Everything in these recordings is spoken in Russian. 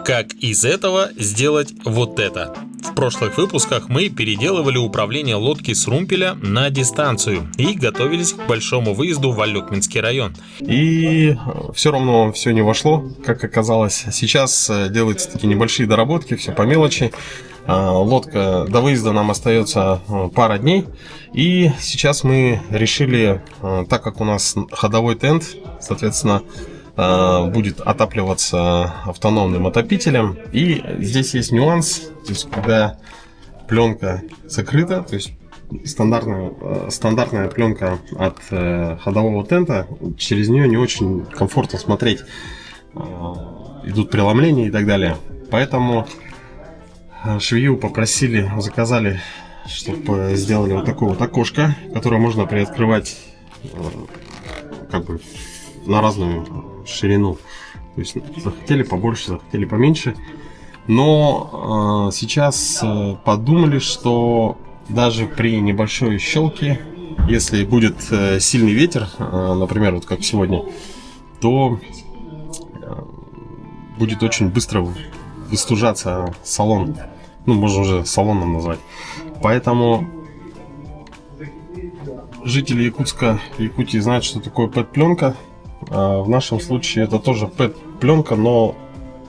Как из этого сделать вот это? В прошлых выпусках мы переделывали управление лодки с румпеля на дистанцию и готовились к большому выезду в Алекминский район. И все равно все не вошло, как оказалось. Сейчас делаются такие небольшие доработки, все по мелочи. Лодка до выезда нам остается пара дней. И сейчас мы решили, так как у нас ходовой тент, соответственно, будет отапливаться автономным отопителем. И здесь есть нюанс, то есть когда пленка закрыта, то есть стандартная пленка от ходового тента, через нее не очень комфортно смотреть, идут преломления и так далее. Поэтому швею заказали, чтобы сделали вот такое вот окошко, которое можно приоткрывать как бы на разную ширину. То есть захотели побольше, захотели поменьше. Но сейчас подумали, что даже при небольшой щелке, если будет сильный ветер, например, вот как сегодня, то будет очень быстро выстужаться салон. Ну, можно уже салоном назвать. Поэтому жители Якутии знают, что такое ПЭТ-пленка. В нашем случае это тоже ПЭТ-пленка, но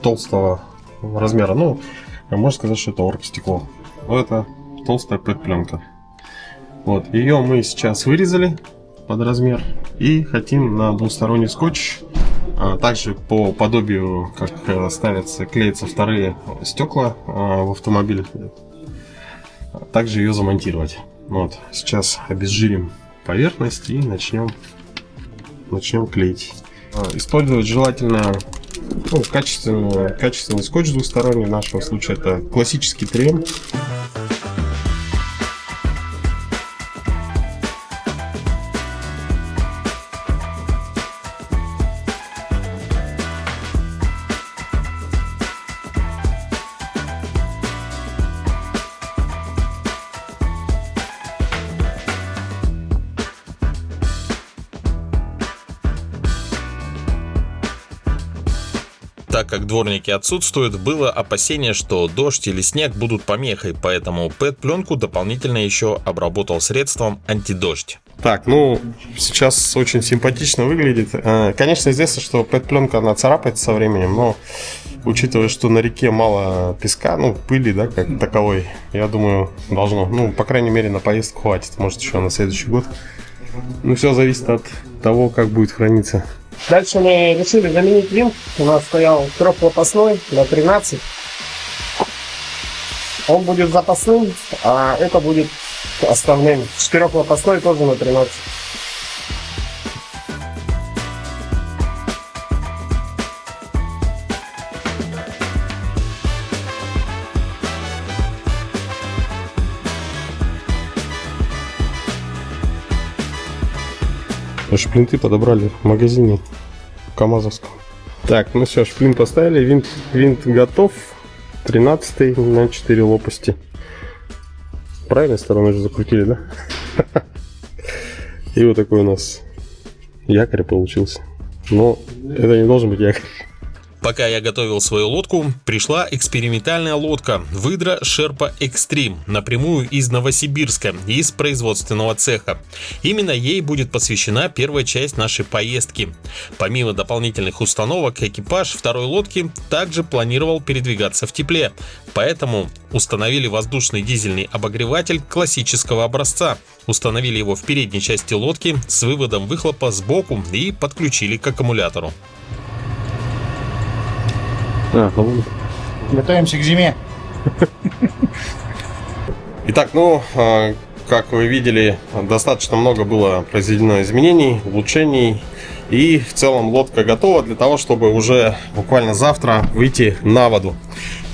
толстого размера. Ну, можно сказать, что это оргстекло. Но это толстая ПЭТ-пленка. Вот, ее мы сейчас вырезали под размер и хотим на двусторонний скотч, также по подобию, как клеятся вторые стекла в автомобиль, также ее замонтировать. Вот, сейчас обезжирим поверхность и начнем клеить. Использовать желательно качественный скотч двусторонний. В нашем случае это классический 3М. Так как дворники отсутствуют, было опасение, что дождь или снег будут помехой, поэтому ПЭТ-пленку дополнительно еще обработал средством антидождь. Так, ну, сейчас очень симпатично выглядит. Конечно, известно, что ПЭТ-пленка, она царапается со временем, но учитывая, что на реке мало песка, ну, пыли, да, как таковой, я думаю, должно, ну, по крайней мере, на поездку хватит, может, еще на следующий год. Ну, все зависит от того, как будет храниться. Дальше мы решили заменить винт. У нас стоял трехлопастной на 13. Он будет запасным, а это будет основным. Четырехлопастной тоже на 13. Шплинты подобрали в магазине КамАЗовском. Так, ну все, шплин поставили, винт готов. 13 на 4 лопасти. Правильной стороной же закрутили, да? И вот такой у нас якорь получился. Но это не должен быть якорь. Пока я готовил свою лодку, пришла экспериментальная лодка Выдра Шерпа Экстрим напрямую из Новосибирска, из производственного цеха. Именно ей будет посвящена первая часть нашей поездки. Помимо дополнительных установок, экипаж второй лодки также планировал передвигаться в тепле, поэтому установили воздушный дизельный обогреватель классического образца, установили его в передней части лодки с выводом выхлопа сбоку и подключили к аккумулятору. Готовимся к зиме. Итак, ну, как вы видели, достаточно много было произведено изменений, улучшений. И в целом лодка готова для того, чтобы уже буквально завтра выйти на воду.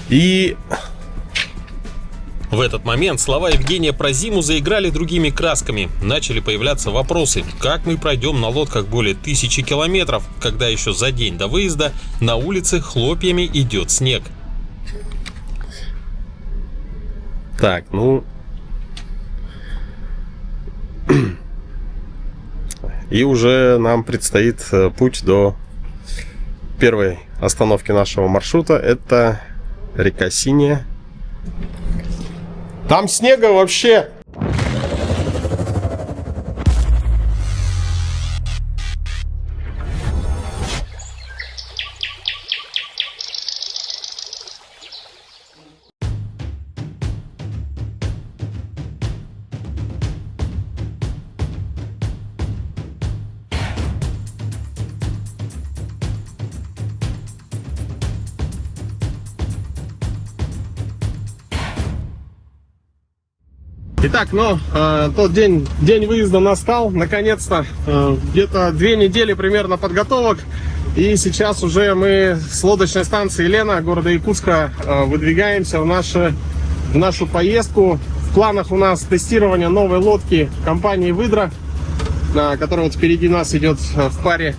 И в этот момент слова Евгения про зиму заиграли другими красками. Начали появляться вопросы, как мы пройдем на лодках более 1000 километров, когда еще за день до выезда на улице хлопьями идет снег. так, ну, и уже нам предстоит путь до первой остановки нашего маршрута. Это река Синяя. Там снега вообще... Итак, тот день выезда настал, наконец-то. Где-то 2 недели примерно подготовок. И сейчас уже мы с лодочной станции Лена города Якутска выдвигаемся в нашу поездку. В планах у нас тестирование новой лодки компании Выдра, которая вот впереди нас идет в паре.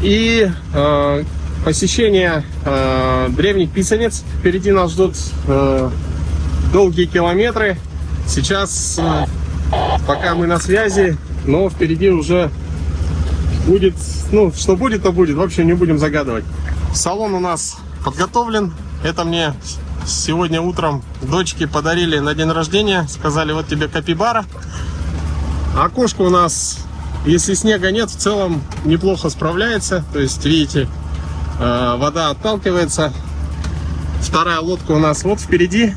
И посещение древних писанец. Впереди нас ждут долгие километры. Сейчас, пока мы на связи, но впереди уже будет, что будет, то будет. В общем, не будем загадывать. Салон у нас подготовлен. Это мне сегодня утром дочки подарили на день рождения. Сказали, вот тебе капибара. Окошко у нас, если снега нет, в целом неплохо справляется. То есть, видите, вода отталкивается. Вторая лодка у нас вот впереди.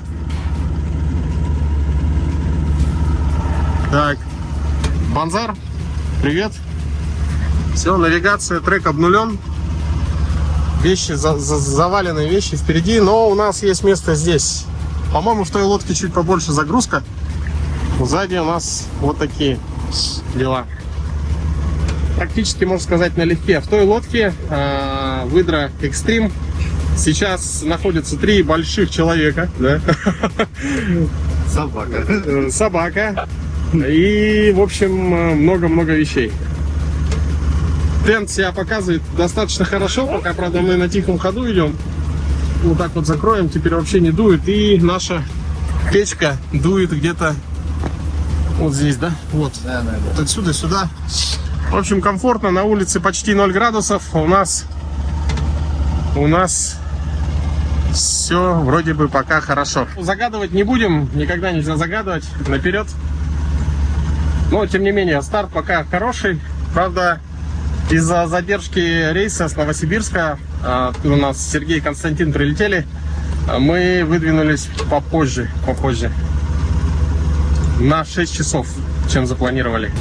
Так, Банзар, привет. Все, навигация, трек обнулен. Вещи, заваленные вещи впереди, но у нас есть место здесь. По-моему, в той лодке чуть побольше загрузка. Сзади у нас вот такие дела. Практически, можно сказать, налегке. В той лодке Выдра Экстрим сейчас находятся 3 больших человека. Да? Собака. И, в общем, много-много вещей. Тент себя показывает достаточно хорошо, пока, правда, мы на тихом ходу идем. Вот так вот закроем, теперь вообще не дует. И наша печка дует где-то вот здесь, да? Вот. Вот отсюда сюда. В общем, комфортно. На улице почти 0 градусов. У нас все вроде бы пока хорошо. Загадывать не будем. Никогда нельзя загадывать наперед. Но, тем не менее, старт пока хороший. Правда, из-за задержки рейса с Новосибирска, откуда у нас Сергей и Константин прилетели, мы выдвинулись попозже. На 6 часов, чем запланировали.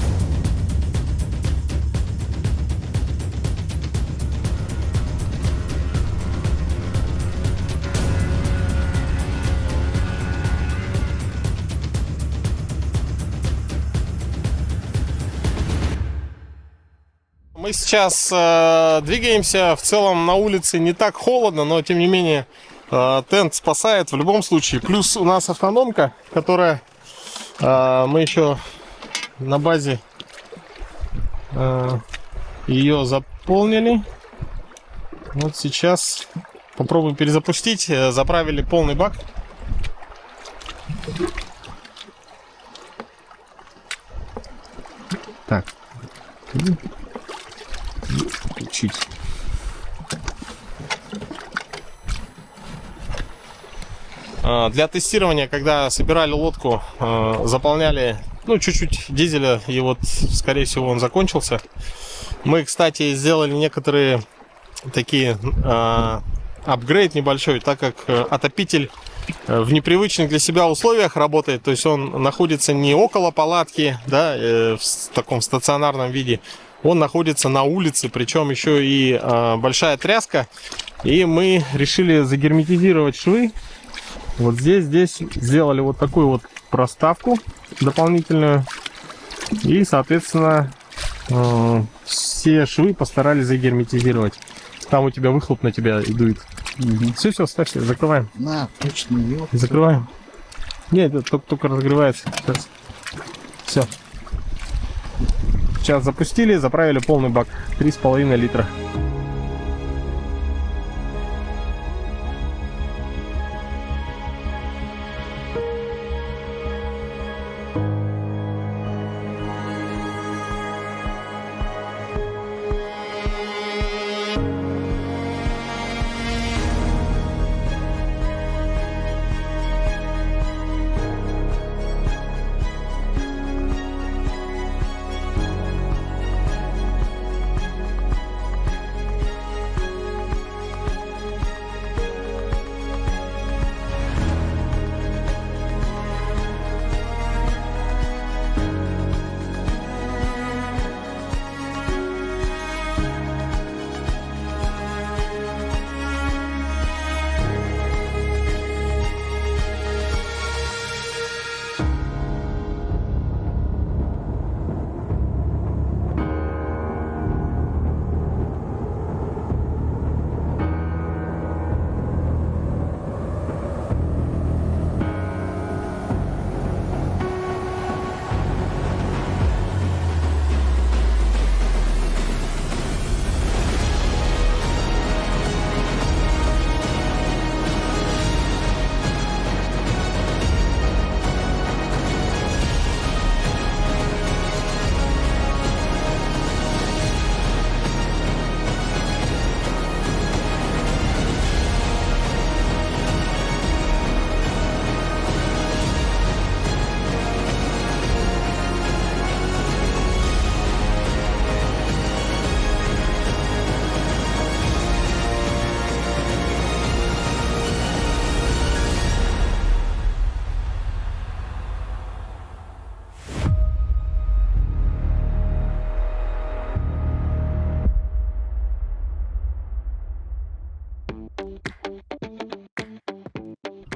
Мы сейчас двигаемся, в целом на улице не так холодно, но тем не менее тент спасает в любом случае. Плюс у нас автономка, которая мы еще на базе ее заполнили. Вот сейчас попробуем перезапустить. Заправили полный бак. Так. Включить. Для тестирования, когда собирали лодку, заполняли чуть-чуть дизеля, и вот, скорее всего, он закончился. Мы, кстати, сделали некоторые такие апгрейд небольшой, так как отопитель в непривычных для себя условиях работает, то есть он находится не около палатки, да, в таком стационарном виде. Он находится на улице, причем еще и большая тряска. И мы решили загерметизировать швы. Вот здесь сделали вот такую вот проставку дополнительную. И, соответственно, все швы постарались загерметизировать. Там у тебя выхлоп на тебя и дует. Все, ставьте, закрываем. Точно, закрываем. Нет, это только разогревается. Сейчас. Все. Сейчас запустили, заправили полный бак, 3,5 литра.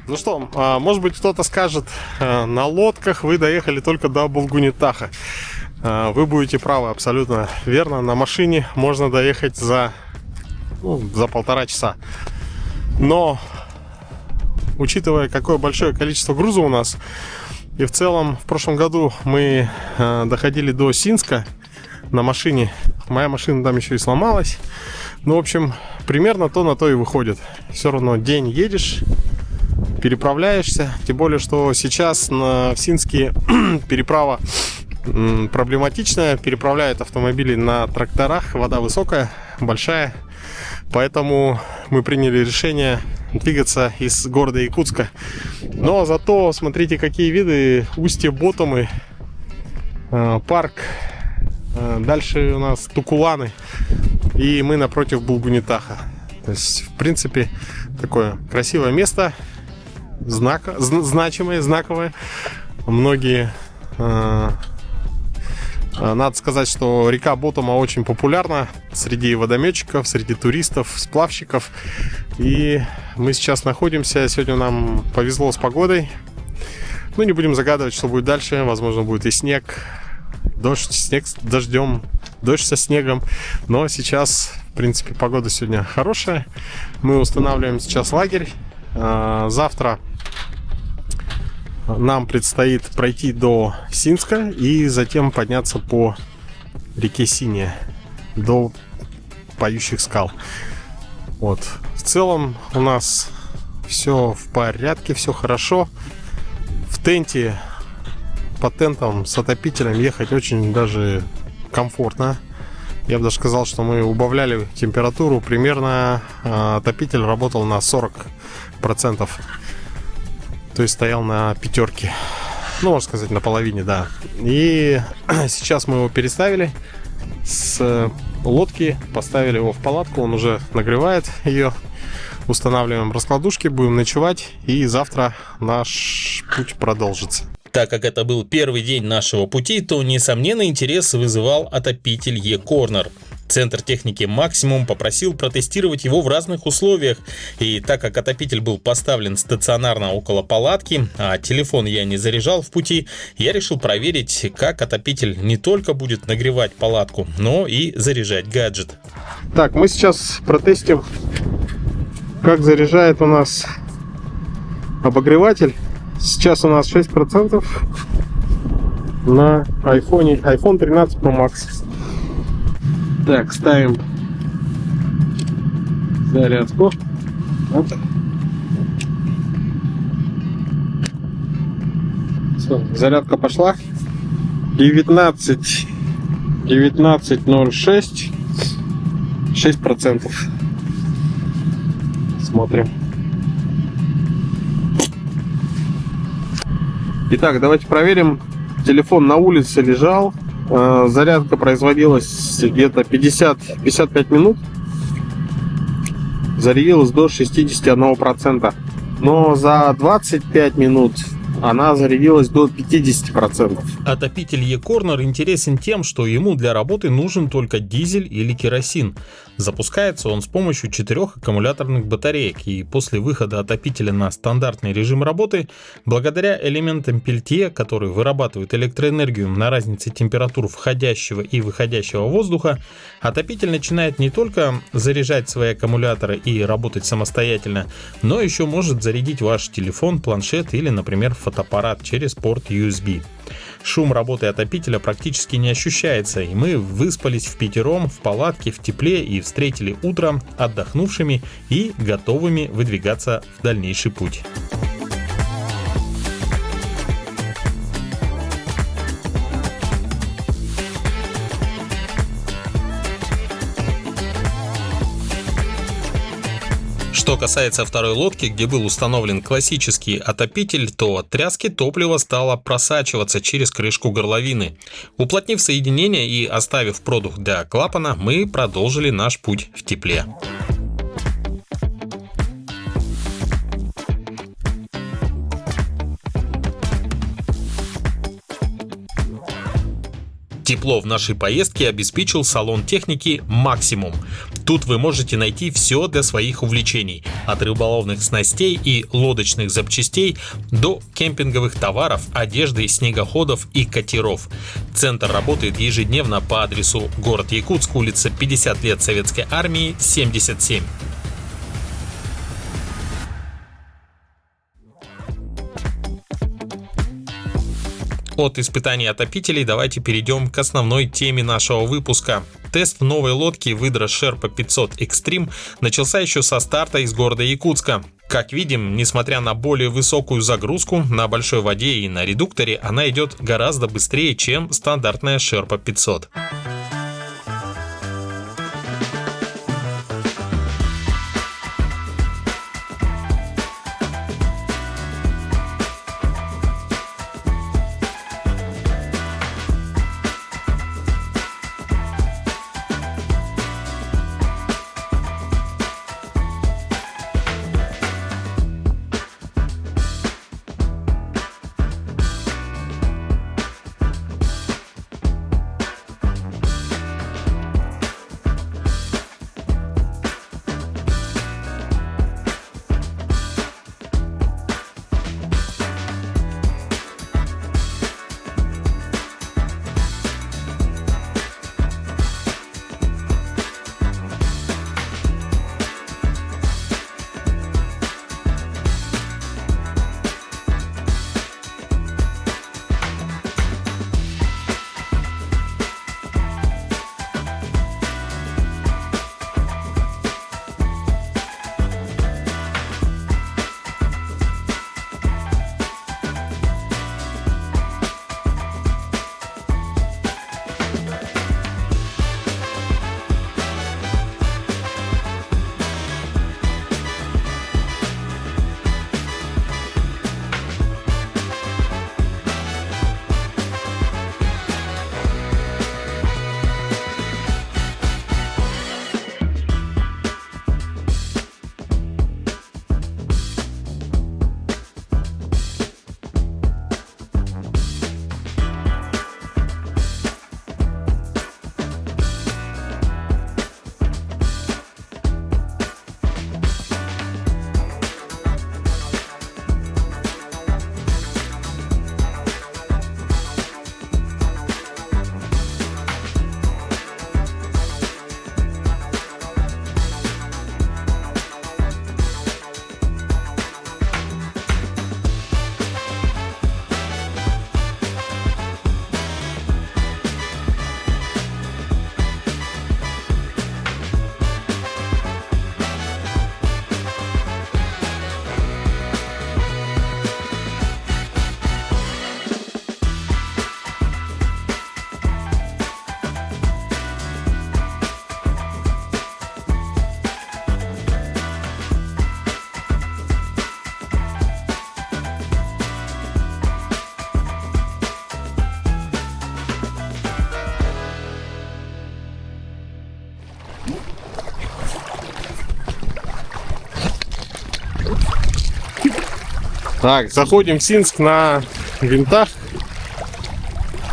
Ну что, может быть, кто-то скажет, на лодках вы доехали только до Булгунитаха. Вы будете правы, абсолютно верно. На машине можно доехать за 1,5 часа. Но, учитывая, какое большое количество груза у нас, и в целом в прошлом году мы доходили до Синска на машине. Моя машина там еще и сломалась. Ну, в общем, примерно то на то и выходит. Все равно день едешь, переправляешься. Тем более, что сейчас в Синске переправа проблематичная. Переправляют автомобили на тракторах. Вода высокая, большая. Поэтому мы приняли решение двигаться из города Якутска. Но зато смотрите, какие виды. Устье Ботомы, парк. Дальше у нас Тукуланы. И мы напротив Булгунитаха. То есть, в принципе, такое красивое место. Значимое, знаковое. Многие... Надо сказать, что река Ботома очень популярна среди водометчиков, среди туристов, сплавщиков. И мы сейчас находимся, сегодня нам повезло с погодой. Ну, не будем загадывать, что будет дальше. Возможно, будет и снег, дождь, снег с дождем, дождь со снегом. Но сейчас, в принципе, погода сегодня хорошая. Мы устанавливаем сейчас лагерь. Завтра нам предстоит пройти до Синска и затем подняться по реке Синяя до Поющих скал. Вот. В целом у нас все в порядке, все хорошо. В тенте, по тентам с отопителем ехать очень даже комфортно. Я бы даже сказал, что мы убавляли температуру. Примерно отопитель работал на 40%. То есть стоял на 5. Ну, можно сказать, на половине, да. И сейчас мы его переставили с лодки, поставили его в палатку. Он уже нагревает ее. Устанавливаем раскладушки, будем ночевать. И завтра наш путь продолжится. Так как это был первый день нашего пути, то, несомненно, интерес вызывал отопитель E-Corner. Центр техники «Максимум» попросил протестировать его в разных условиях. И так как отопитель был поставлен стационарно около палатки, а телефон я не заряжал в пути, я решил проверить, как отопитель не только будет нагревать палатку, но и заряжать гаджет. Так, мы сейчас протестим, как заряжает у нас обогреватель. Сейчас у нас 6% на iPhone 13 Pro Max. Так, ставим зарядку. Вот. Все, зарядка пошла. 19.06. 6%. Смотрим. Итак, давайте проверим. Телефон на улице лежал. Зарядка производилась где-то 50-55 минут. Зарядилась до 61%. Но за 25 минут она зарядилась до 50%. Отопитель E-Corner интересен тем, что ему для работы нужен только дизель или керосин. Запускается он с помощью 4 аккумуляторных батареек, и после выхода отопителя на стандартный режим работы, благодаря элементам пельтье, которые вырабатывают электроэнергию на разнице температур входящего и выходящего воздуха, отопитель начинает не только заряжать свои аккумуляторы и работать самостоятельно, но еще может зарядить ваш телефон, планшет или, например, фотоаппарат через порт USB. Шум работы отопителя практически не ощущается, и мы выспались впятером в палатке в тепле и встретили утро отдохнувшими и готовыми выдвигаться в дальнейший путь. Что касается второй лодки, где был установлен классический отопитель, то от тряски топлива стало просачиваться через крышку горловины. Уплотнив соединение и оставив продух для клапана, мы продолжили наш путь в тепле. Тепло в нашей поездке обеспечил салон техники «Максимум». Тут вы можете найти все для своих увлечений, от рыболовных снастей и лодочных запчастей до кемпинговых товаров, одежды, снегоходов и катеров. Центр работает ежедневно по адресу город Якутск, улица 50 лет Советской Армии, 77. От испытаний отопителей давайте перейдем к основной теме нашего выпуска. Тест новой лодки Выдра Sherpa 500 Extreme начался еще со старта из города Якутска. Как видим, несмотря на более высокую загрузку на большой воде и на редукторе, она идет гораздо быстрее, чем стандартная Sherpa 500. Так, заходим в Синск на винтах.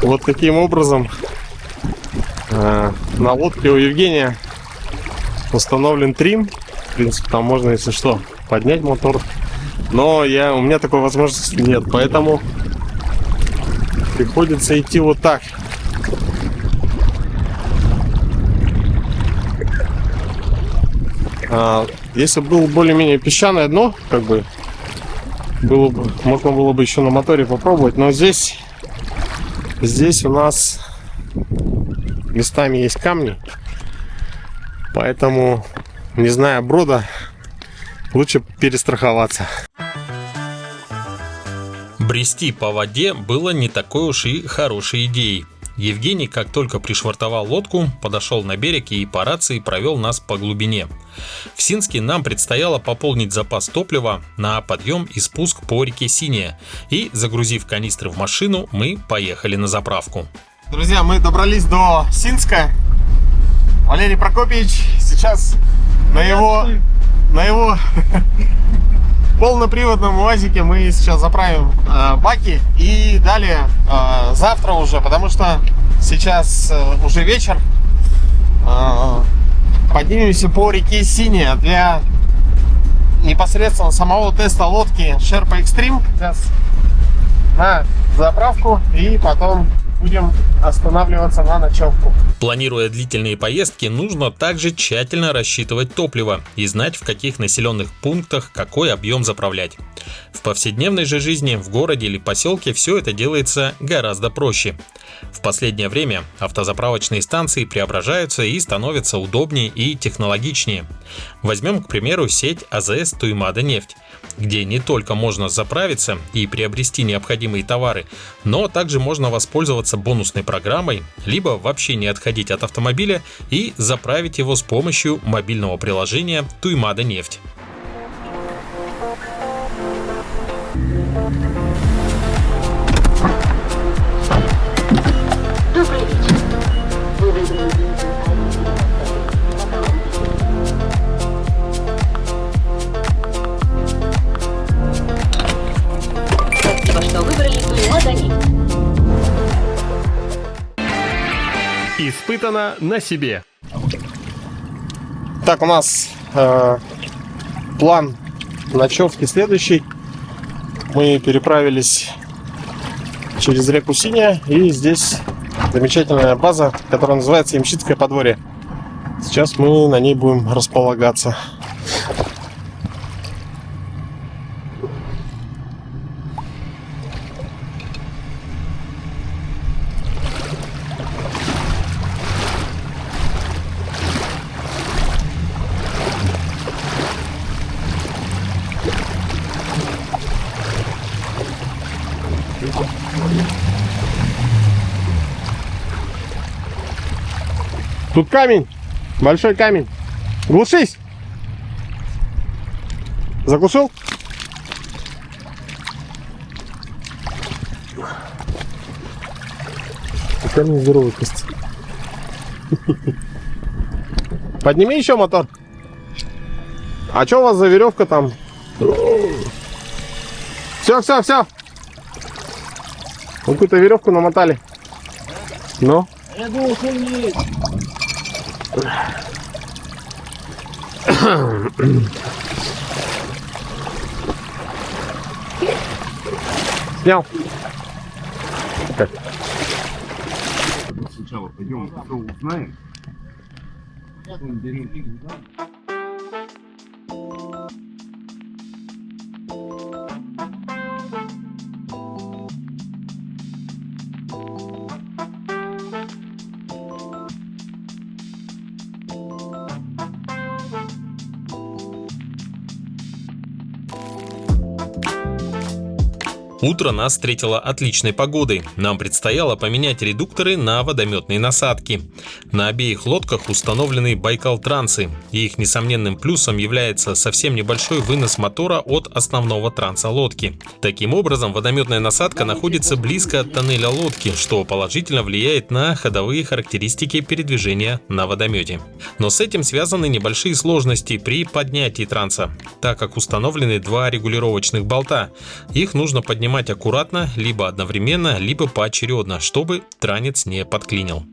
Вот таким образом на лодке у Евгения установлен трим. В принципе, там можно, если что, поднять мотор. Но у меня такой возможности нет, поэтому приходится идти вот так. Если было более-менее песчаное дно, как бы можно было бы еще на моторе попробовать, но здесь у нас местами есть камни, поэтому, не зная брода, лучше перестраховаться. Брести по воде было не такой уж и хорошей идеей. Евгений, как только пришвартовал лодку, подошел на берег и по рации провел нас по глубине. В Синске нам предстояло пополнить запас топлива на подъем и спуск по реке Синяя. И, загрузив канистры в машину, мы поехали на заправку. Друзья, мы добрались до Синска. Валерий Прокопьевич сейчас на его полноприводном УАЗике мы сейчас заправим баки и далее завтра уже, потому что Сейчас уже вечер. Поднимемся по реке Синяя для непосредственно самого теста лодки Sherpa Extreme. Сейчас на заправку и потом будем останавливаться на ночевку. Планируя длительные поездки, нужно также тщательно рассчитывать топливо и знать, в каких населенных пунктах какой объем заправлять. В повседневной же жизни, в городе или поселке все это делается гораздо проще. В последнее время автозаправочные станции преображаются и становятся удобнее и технологичнее. Возьмем, к примеру, сеть АЗС Туймада Нефть, где не только можно заправиться и приобрести необходимые товары, но также можно воспользоваться бонусной программой, либо вообще не отходить от автомобиля и заправить его с помощью мобильного приложения Туймада Нефть. Добрый вечер. Вы выбрали Спасибо, что выбрали Туймада Нефть. Испытано на себе. Так, у нас план ночевки следующий. Мы переправились через реку Синяя, и здесь замечательная база, которая называется Ямщицкое подворье. Сейчас мы на ней будем располагаться. Тут камень, большой камень. Глушись! Заглушил? Камень здоровый, Костя. Подними еще мотор. А что у вас за веревка там? Все. Какую-то веревку намотали. Ну? Я думал, что не... Снял. Так. Сначала пойдем, все узнаем. Потом берем. Утро нас встретило отличной погодой. Нам предстояло поменять редукторы на водометные насадки. На обеих лодках установлены Байкал-трансы, и их несомненным плюсом является совсем небольшой вынос мотора от основного транса лодки. Таким образом, водометная насадка находится близко от тоннеля лодки, что положительно влияет на ходовые характеристики передвижения на водомете. Но с этим связаны небольшие сложности при поднятии транса, так как установлены два регулировочных болта. Их нужно поднимать аккуратно, либо одновременно, либо поочередно, чтобы транец не подклинил.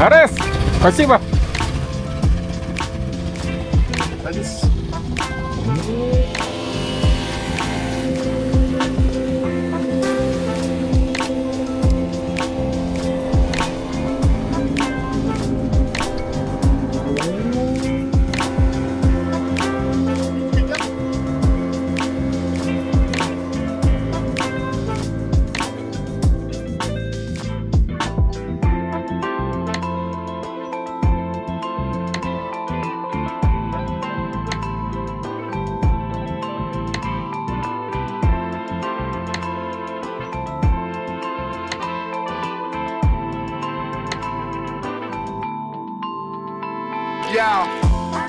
Арес, спасибо. Садись. Yeah.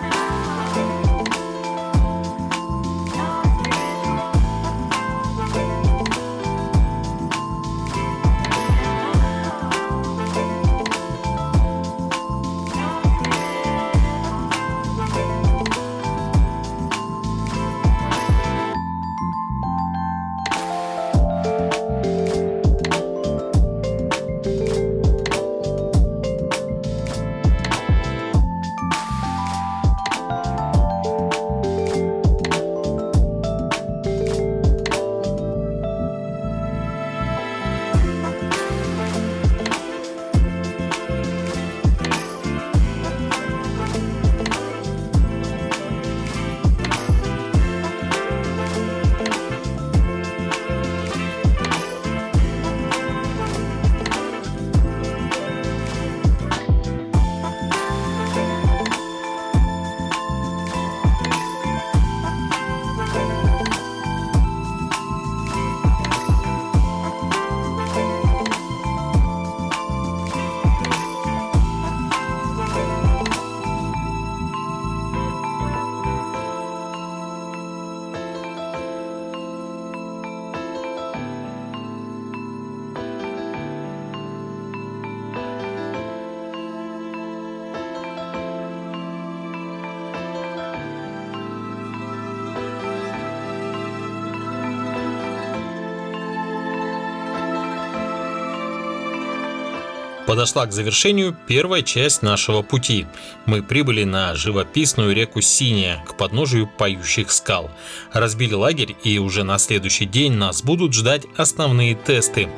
Подошла к завершению первая часть нашего пути. Мы прибыли на живописную реку Синяя, к подножию поющих скал. Разбили лагерь, и уже на следующий день нас будут ждать основные тесты.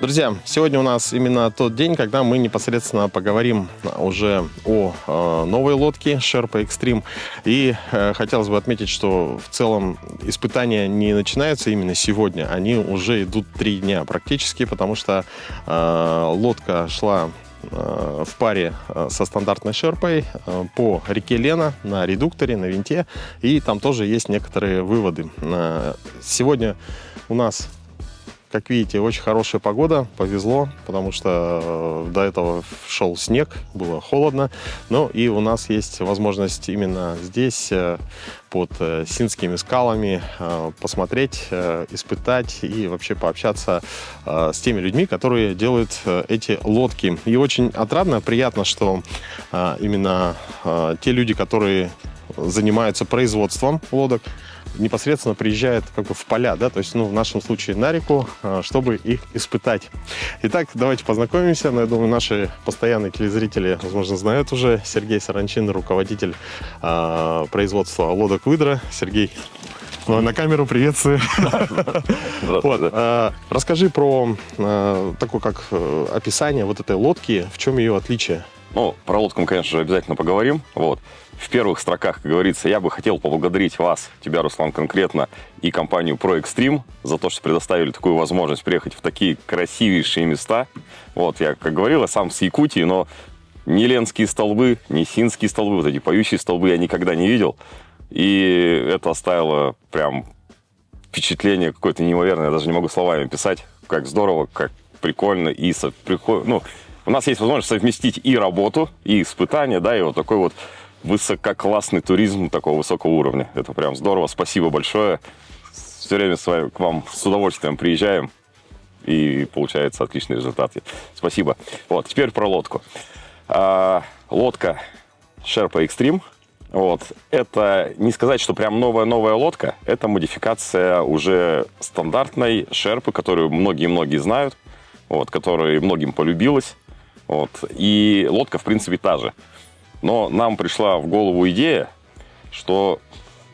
Друзья, сегодня у нас именно тот день, когда мы непосредственно поговорим уже о новой лодке Sherpa Extreme. И хотелось бы отметить, что в целом испытания не начинаются именно сегодня. Они уже идут 3 дня практически, потому что лодка шла в паре со стандартной шерпой по реке Лена на редукторе, на винте. И там тоже есть некоторые выводы. Сегодня у нас, как видите, очень хорошая погода, повезло, потому что до этого шел снег, было холодно. Ну и у нас есть возможность именно здесь, под Синскими скалами, посмотреть, испытать и вообще пообщаться с теми людьми, которые делают эти лодки. И очень отрадно, приятно, что именно те люди, которые занимаются производством лодок, непосредственно приезжает как бы в поля, да, то есть, в нашем случае на реку, чтобы их испытать. Итак, давайте познакомимся. Я думаю, наши постоянные телезрители, возможно, знают уже. Сергей Саранчин, руководитель производства лодок «Выдра». Сергей, на камеру приветствую. Расскажи про такое как описание вот этой лодки, в чем ее отличие? Про лодку мы, конечно же, обязательно поговорим. В первых строках, как говорится, я бы хотел поблагодарить вас, тебя, Руслан, конкретно, и компанию Pro Extreme за то, что предоставили такую возможность приехать в такие красивейшие места. Я, как говорил, я сам с Якутии, но ни Ленские столбы, ни Синские столбы, вот эти поющие столбы я никогда не видел. И это оставило прям впечатление какое-то неимоверное, я даже не могу словами описать, как здорово, как прикольно и у нас есть возможность совместить и работу, и испытания, да, и вот такой вот высококлассный туризм такого высокого уровня. Это прям здорово, спасибо большое. Все время с вами, к вам с удовольствием приезжаем, и получаются отличные результаты. Спасибо. Теперь про лодку. Лодка Sherpa Extreme. Это не сказать, что прям новая лодка, это модификация уже стандартной Sherpa, которую многие знают, которая многим полюбилась. И лодка, в принципе, та же. Но нам пришла в голову идея, что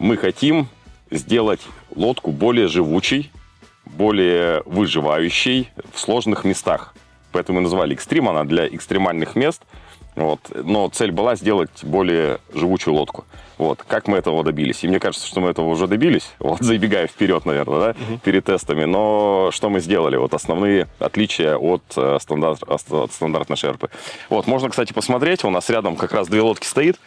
мы хотим сделать лодку более живучей, более выживающей в сложных местах. Поэтому и назвали Extreme, она для экстремальных мест. Но цель была сделать более живучую лодку. Как мы этого добились? И мне кажется, что мы этого уже добились, забегая вперед, наверное, да, перед тестами. Но что мы сделали? Основные отличия от стандартной шерпы. Можно, кстати, посмотреть. У нас рядом как раз 2 лодки стоит.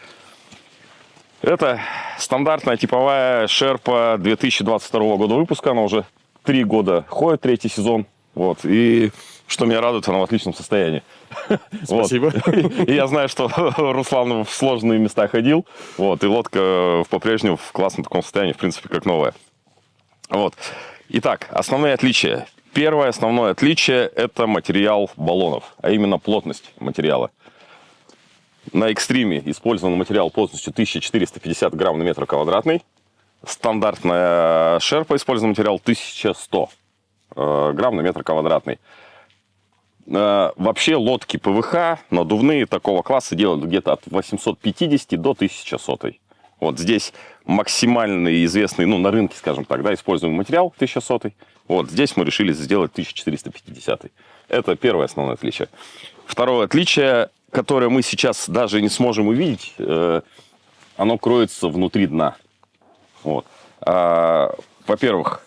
Это стандартная типовая шерпа 2022 года выпуска. Она уже 3 года ходит, 3-й сезон. И что меня радует, она в отличном состоянии. Спасибо. И я знаю, что Руслан в сложные места ходил. И лодка по-прежнему в классном таком состоянии, в принципе, как новая. Итак, основные отличия. Первое основное отличие – это материал баллонов, а именно плотность материала. На Extreme использован материал плотностью 1450 грамм на метр квадратный. Стандартная Sherpa использован материал 1100 грамм на метр квадратный. Вообще лодки ПВХ надувные такого класса делают где-то от 850 до 1100. Здесь максимальный известный, на рынке, скажем так, да, используемый материал 1100. Здесь мы решили сделать 1450. Это первое основное отличие. Второе отличие, которое мы сейчас даже не сможем увидеть, оно кроется внутри дна. Во-первых,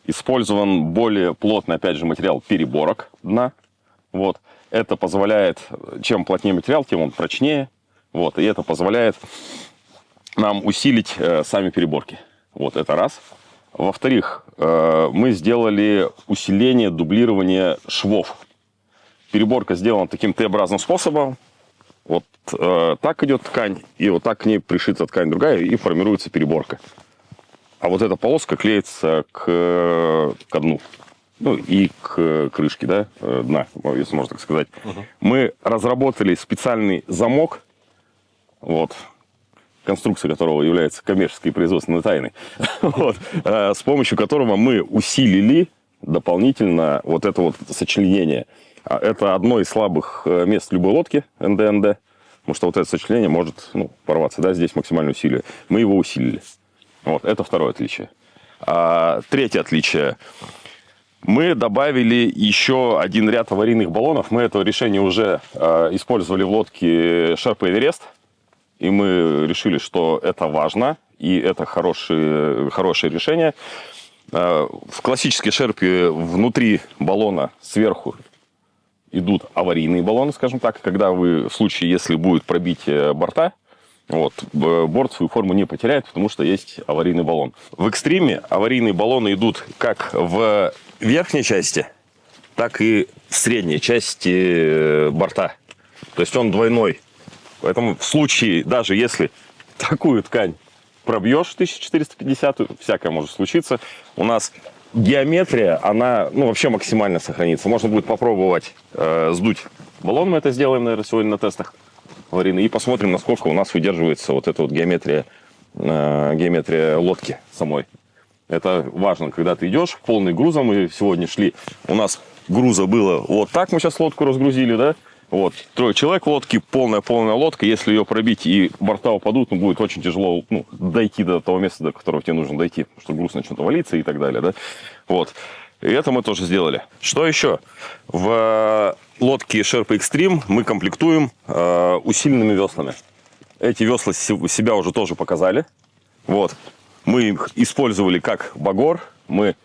использован более плотный, опять же, материал переборок дна. Это позволяет, чем плотнее материал, тем он прочнее. И это позволяет нам усилить сами переборки. Это раз. Во-вторых, мы сделали усиление, дублирование швов. Переборка сделана таким Т-образным способом. Так идет ткань, и так к ней пришита ткань другая, и формируется переборка. А эта полоска клеится к дну. ну и к крышке, да, дна, если можно так сказать. Мы разработали специальный замок, вот, конструкция которого является коммерческой и производственной тайной, вот, с помощью которого мы усилили дополнительно вот это вот сочленение. Это одно из слабых мест любой лодки НД, потому что вот это сочленение может, ну, порваться, да, здесь максимальное усилие. Мы его усилили. Вот, это второе отличие. Третье отличие. Мы добавили еще один ряд аварийных баллонов. Мы это решение уже использовали в лодке Sherpa Everest. И мы решили, что это важно. И это хорошее решение. В классической шерпе внутри баллона сверху идут аварийные баллоны, скажем так. Когда вы, в случае, если будет пробитие борта, вот, борт свою форму не потеряет, потому что есть аварийный баллон. В экстриме аварийные баллоны идут как в верхней части, так и в средней части борта. То есть он двойной. Поэтому в случае, даже если такую ткань пробьешь 1450, всякое может случиться, у нас геометрия, она, ну, вообще максимально сохранится. Можно будет попробовать сдуть баллон, мы это сделаем, наверное, сегодня на тестах аварийный, и посмотрим, насколько у нас выдерживается вот эта вот геометрия лодки самой. Это важно, когда ты идешь полный грузом. Мы сегодня шли, у нас груза было вот так, мы сейчас лодку разгрузили, да, вот, 3 человек в лодке, полная лодка, если ее пробить и борта упадут, ну, будет очень тяжело, ну, дойти до того места, до которого тебе нужно дойти, потому что груз начнет валиться и так далее, да, вот. И это мы тоже сделали. Что еще? В лодке Sherpa Extreme мы комплектуем усиленными веслами. Эти весла себя уже тоже показали. Вот. Мы их использовали как багор. Мы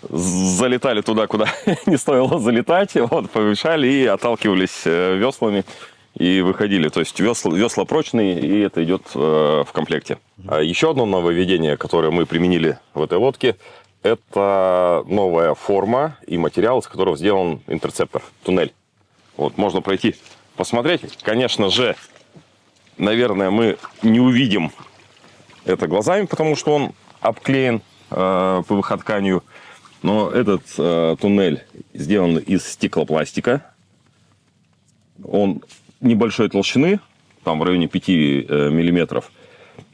залетали туда, куда не стоило залетать. Вот, повышали и отталкивались веслами и выходили. То есть весла прочные, и это идет в комплекте. Еще одно нововведение, которое мы применили в этой лодке, это новая форма и материал, из которого сделан интерцептор, туннель. Вот, можно пройти, посмотреть. Конечно же, наверное, мы не увидим это глазами, потому что он обклеен ПВХ-тканью. Но этот туннель сделан из стеклопластика. Он небольшой толщины, там в районе 5 миллиметров,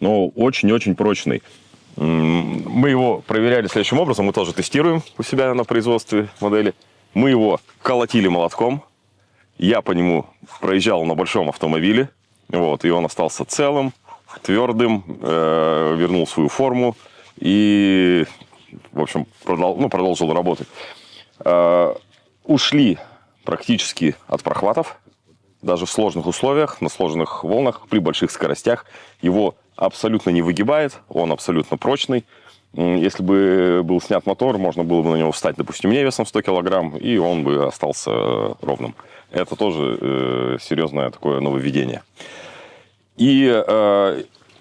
но очень-очень прочный. Мы его проверяли следующим образом. Мы тоже тестируем у себя на производстве модели. Мы его колотили молотком. Я по нему проезжал на большом автомобиле. Вот, и он остался целым, твердым, вернул свою форму и, в общем, продолжил работать. Ушли практически от прохватов. Даже в сложных условиях, на сложных волнах, при больших скоростях. Его абсолютно не выгибает, он абсолютно прочный. Если бы был снят мотор, можно было бы на него встать, допустим, мне весом 100 килограмм, и он бы остался ровным. Это тоже серьезное такое нововведение. И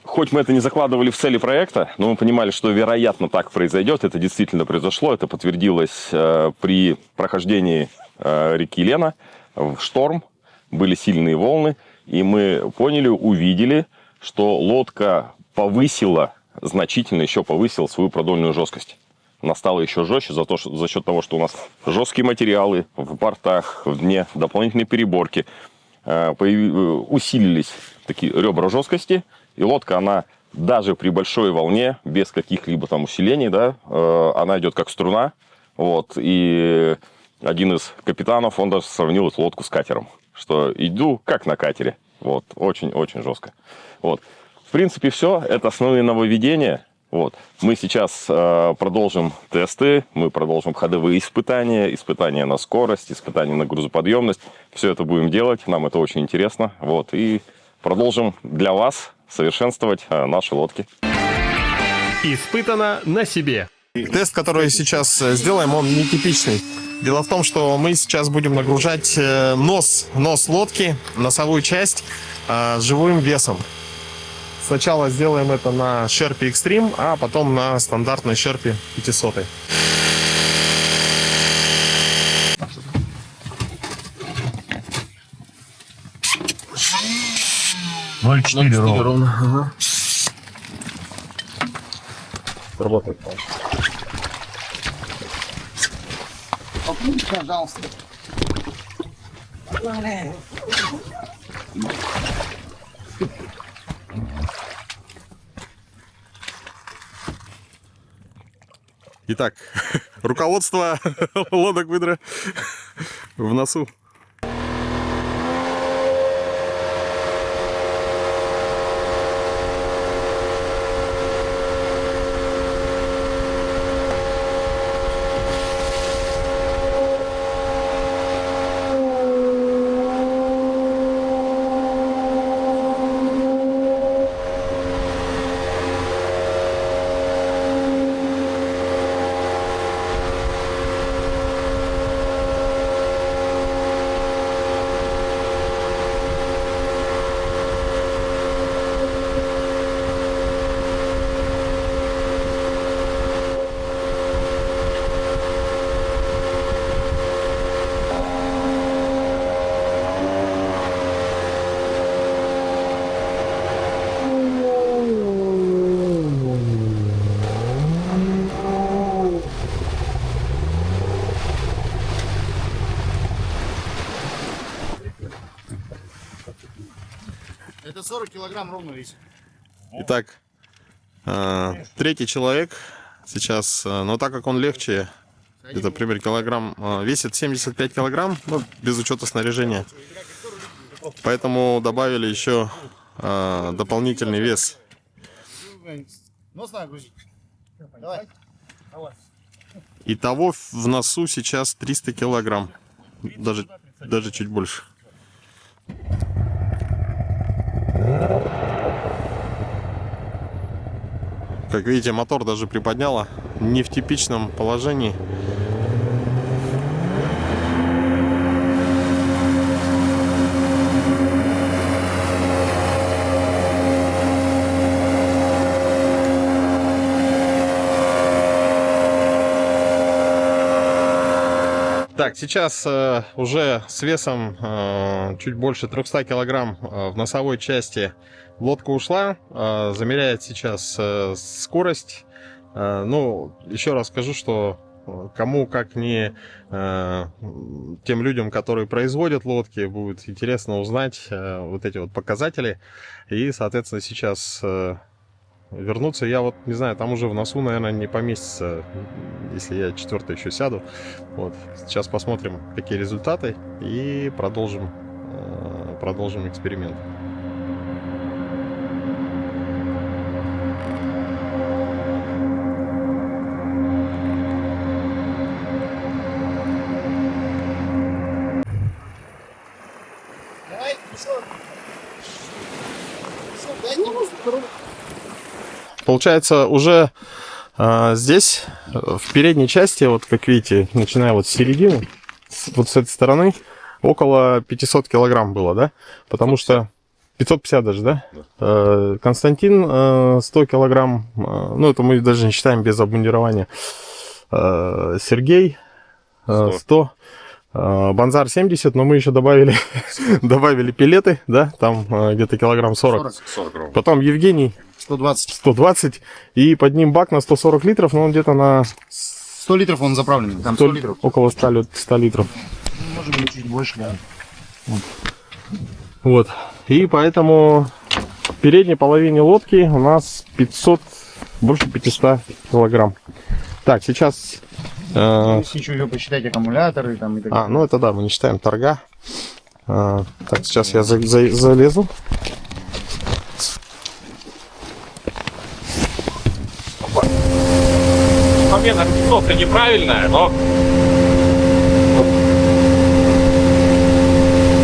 хоть мы это не закладывали в цели проекта, но мы понимали, что вероятно так произойдет. Это действительно произошло, это подтвердилось при прохождении реки Лена в шторм. Были сильные волны, и мы поняли, увидели, что лодка значительно еще повысила свою продольную жесткость. Она стала еще жестче за счет того, что у нас жесткие материалы в бортах, в дне, дополнительные переборки. Усилились такие ребра жесткости, и лодка, она даже при большой волне, без каких-либо там усилений, да, она идет как струна. Вот, и один из капитанов, он даже сравнил эту лодку с катером. Что иду как на катере. Вот, очень-очень жестко. Вот. В принципе, все. Это основные нововведения. Вот. Мы сейчас продолжим тесты, мы продолжим ходовые испытания на скорость, испытания на грузоподъемность. Все это будем делать, нам это очень интересно. Вот. И продолжим для вас совершенствовать наши лодки. Испытано на себе. Тест, который сейчас сделаем, он нетипичный. Дело в том, что мы сейчас будем нагружать нос лодки, носовую часть живым весом. Сначала сделаем это на Sherpa Extreme, а потом на стандартной Sherpa 500. 0,4 ровно. Ага. Работает. Пожалуйста. Итак, руководство лодок выдра в носу. Это 40 килограмм ровно весит. Итак, третий человек сейчас, но так как он легче, где-то примерно килограмм, весит 75 килограмм, ну, без учета снаряжения. Поэтому добавили еще дополнительный вес. Нос надо грузить. Давай. Итого в носу сейчас 300 килограмм, даже чуть больше. Как видите, мотор даже приподняло, не в типичном положении. Так, сейчас уже с весом чуть больше 300 килограмм в носовой части лодка ушла. Замеряет сейчас скорость. Ну, еще раз скажу, что кому, как не тем людям, которые производят лодки, будет интересно узнать вот эти вот показатели. И, соответственно, сейчас вернуться, я вот не знаю, там уже в носу, наверное, не поместится, если я четвертый еще сяду. Вот. Сейчас посмотрим, какие результаты, и продолжим эксперимент. Давай, дай немного. Получается, уже здесь, в передней части, вот как видите, начиная вот с середины, вот с этой стороны, около 500 килограмм было, да? Потому что 550 даже, да? Константин 100 килограмм, ну это мы даже не считаем без обмундирования. Сергей 100. Банзар 70, но мы еще добавили пилеты, да, там где-то килограмм 40. 40 Потом Евгений 120, и под ним бак на 140 литров, но он где-то на 100 литров он заправлен. Там 100 литров. Около 100 литров. Может быть, чуть больше, да. Вот. И поэтому в передней половине лодки у нас 500, больше 500 килограмм. Так, сейчас... Если еще посчитать аккумуляторы там и так далее. ну это да, мы не считаем торга. Так, сейчас я залезу. Момент ориентировка неправильная, но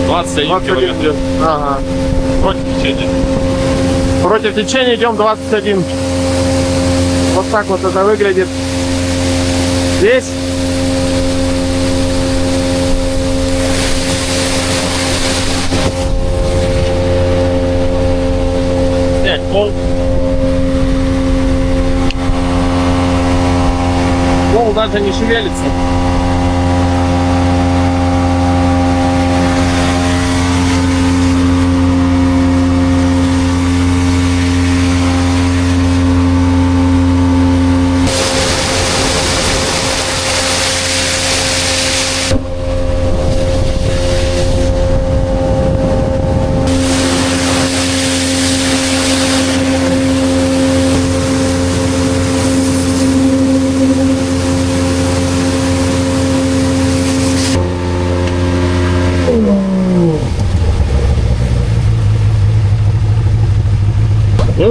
21 километр. Ага. Против течения. Против течения идем 21. Вот так вот это выглядит. Здесь. Пол. Пол даже не шевелится.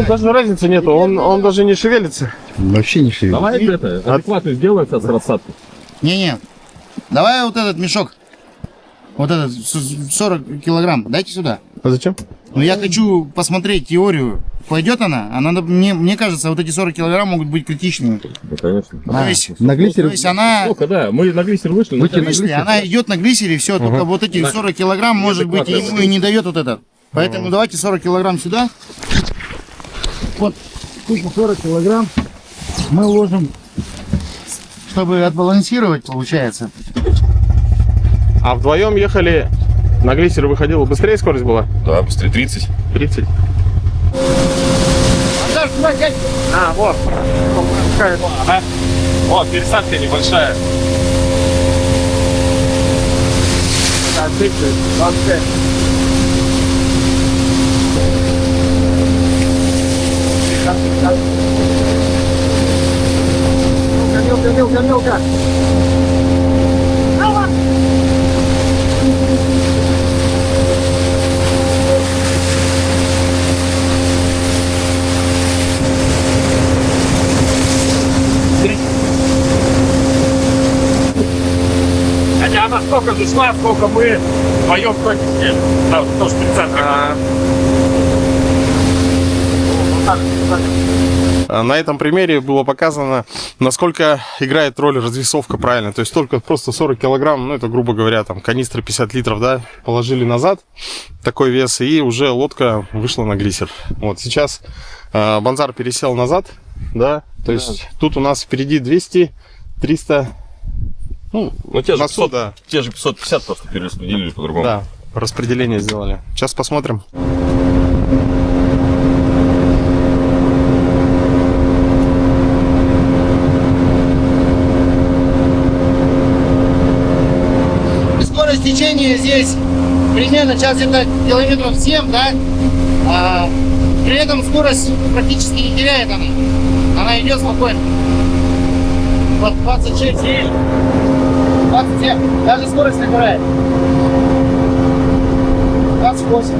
даже разницы нету, он даже не шевелится. Вообще не шевелится. Давай это, адекватно сделай сейчас рассадку. Не-не. Давай вот этот мешок. Вот этот 40 килограмм. Дайте сюда. А зачем? Ну я хочу посмотреть теорию. Пойдет она? Мне кажется, вот эти 40 килограмм могут быть критичными. Ну, конечно. То есть, На глиссере? то есть она... Сколько, да, мы на глиссер вышли. Вышли, она идет на глиссере, все, только вот эти 40 килограмм, может быть, ему и не дает вот это. Поэтому давайте 40 килограмм сюда. Вот, сколько 40 килограмм мы ложим, чтобы отбалансировать, получается. А вдвоем ехали, на глиссере выходила, быстрее скорость была? Да, быстрее 30. 30. А, вот. Ага. О, пересадка небольшая. Да, 30, 25. Мелко. Хотя она столько зашла, сколько мы вдвоем против нее. Да, тоже 30. На этом примере было показано, насколько играет роль развесовка правильно. То есть только просто 40 килограмм, ну это, грубо говоря, там канистры 50 литров, да, положили назад, такой вес, и уже лодка вышла на глиссер. Вот сейчас Банзар пересел назад, да, то есть тут у нас впереди 200, 300, Ну, те же, 500, да. те же 550 просто перераспределили по-другому. Да, распределение сделали. Сейчас посмотрим. Скорость течения здесь примерно сейчас где-то километров 7, да? При этом скорость практически не теряет она. Она идет спокойно. Вот 26, 27, даже скорость набирает. 28.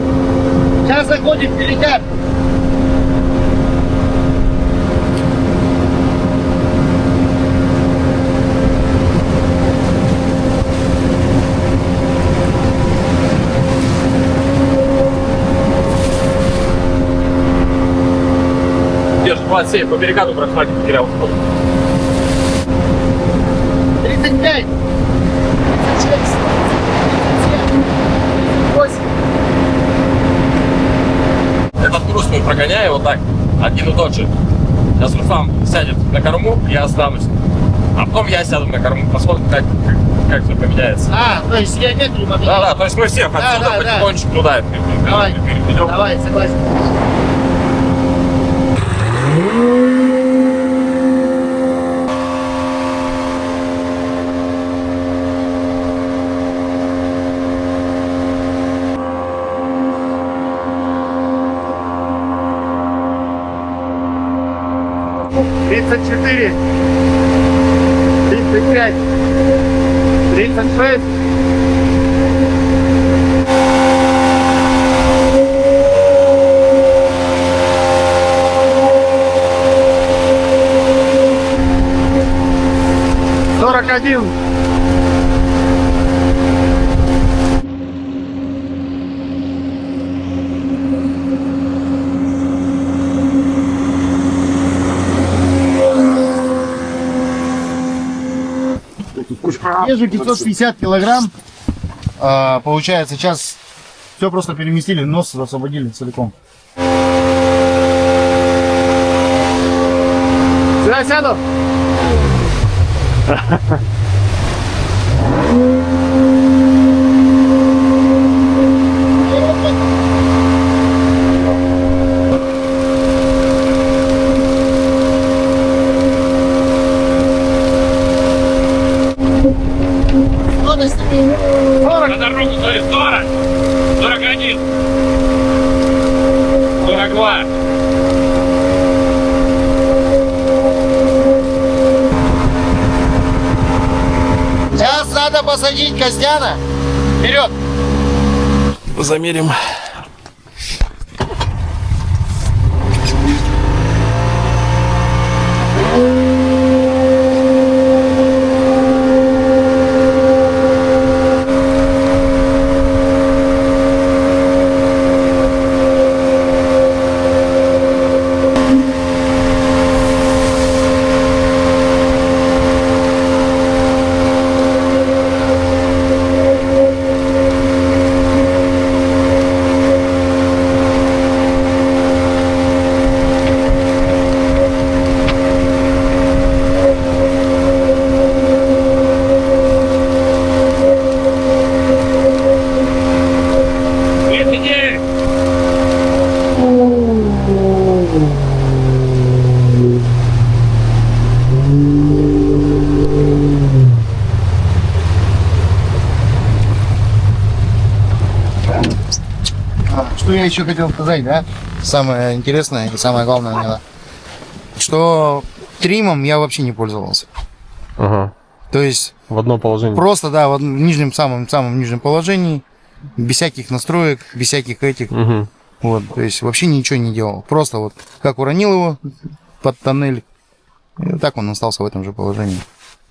Сейчас заходим в перекат. Держи, 27, по перекату прошла, не потерял. 35. 36. 38. Этот груз мы прогоняем вот так, один и тот же. Сейчас Руслан сядет на корму, я останусь. А потом я сяду на корму, посмотрим, как все поменяется. То есть я нет не могу. Да, то есть мы всех отсюда да, потихонечку туда Давай. перейдем. Давай, согласен. Тридцать 35, 36. Сорок один. Вижу 550 килограмм. Получается, сейчас все просто переместили, нос освободили целиком. Сюда сяду. На дорогу, то есть 40, 41, 42. Сейчас надо посадить Костяна. Вперед! Замерим. я еще хотел сказать, да, самое интересное и самое главное, наверное, что тримом я вообще не пользовался. Ага. То есть В одно положение. просто, да, в нижнем, самом нижнем положении, без всяких настроек, без всяких этих, Угу. вот, то есть вообще ничего не делал. Просто вот как уронил его под тоннель, и вот так он остался в этом же положении.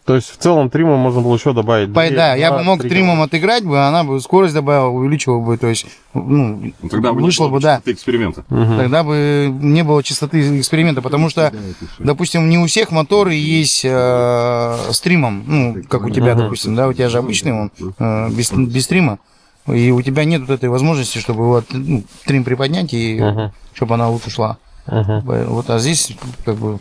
То есть в целом трима можно было еще добавить. Да, я бы мог тримом отыграть бы, она бы скорость добавила, увеличила бы, то есть, ну, Тогда вышло бы, да. эксперимента. Тогда бы не было чистоты эксперимента, потому что, допустим, не у всех моторы есть с тримом, ну, как у тебя, допустим, да, у тебя же обычный он, без трима, и у тебя нет вот этой возможности, чтобы вот, ну, трим приподнять и чтобы она лучше шла. Вот, а здесь, как бы,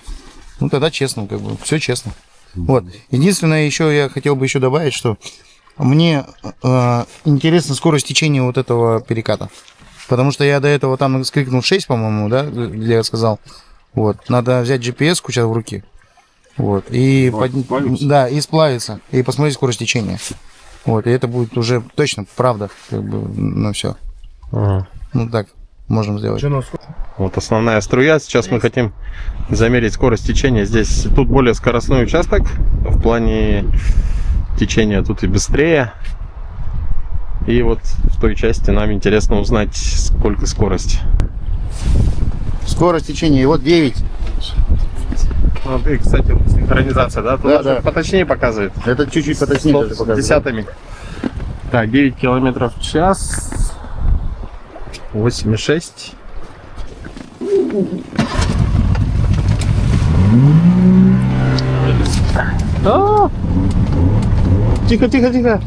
ну, тогда честно, как бы, все честно. Вот. Единственное, еще я хотел бы еще добавить, что мне интересна скорость течения вот этого переката. Потому что я до этого там скрикнул 6, по-моему, да, где я сказал. Вот. Надо взять GPS-ку сейчас в руки. Вот. И да, и сплавиться. И посмотреть скорость течения. Вот. И это будет уже точно правда. Как бы, ну все. Ага. Ну так, можем сделать. Вот основная струя. Сейчас мы хотим замерить скорость течения. Здесь тут более скоростной участок. В плане течения тут и быстрее. И вот в той части нам интересно узнать, сколько скорость. Скорость течения, вот 9. Вот, и, кстати, вот синхронизация, да? Тут Да. поточнее показывает. Это чуть-чуть поточнее даже С показывает. десятыми. Так, 9 километров в час. 8,6. Тихо, тихо, тихо.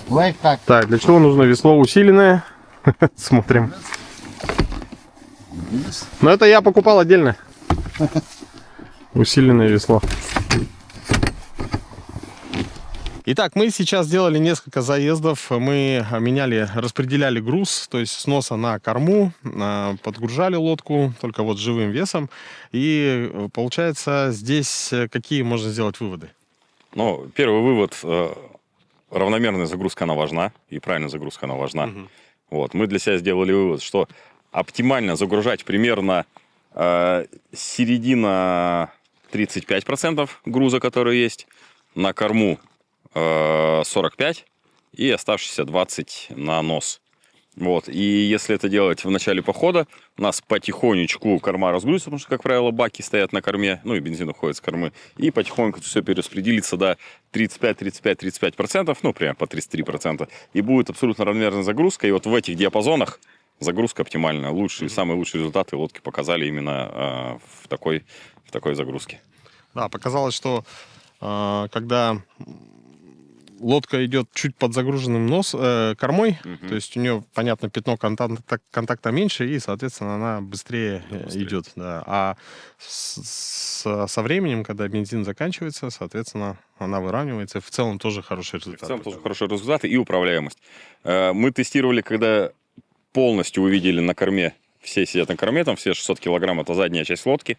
Лайфхак. Так, для чего нужно весло усиленное? Смотрим. Но это я покупал отдельно. Усиленное весло. Итак, мы сейчас сделали несколько заездов. Мы распределяли груз, то есть с носа на корму, подгружали лодку, только вот живым весом. И получается, здесь какие можно сделать выводы? Ну, первый вывод. Равномерная загрузка, она важна. И правильная загрузка, она важна. Вот. Мы для себя сделали вывод, что оптимально загружать примерно середина 35% груза, который есть, на корму 45 и оставшиеся 20 на нос. Вот. И если это делать в начале похода, у нас потихонечку корма разгрузится, потому что, как правило, баки стоят на корме, ну и бензин уходит с кормы, и потихоньку все перераспределится до 35%, ну, примерно по 33%, и будет абсолютно равномерная загрузка, и вот в этих диапазонах загрузка оптимальная. Самые лучшие результаты лодки показали именно в такой загрузке. Да, показалось, что когда лодка идет чуть под загруженным кормой, то есть у нее, понятно, пятно контакта меньше, и, соответственно, она быстрее идет. Да. А со временем, когда бензин заканчивается, соответственно, она выравнивается. И в целом тоже хороший результат. В целом тоже хороший результат и управляемость. Мы тестировали, когда полностью увидели на корме, все сидят на корме, там все 600 килограмм, это задняя часть лодки.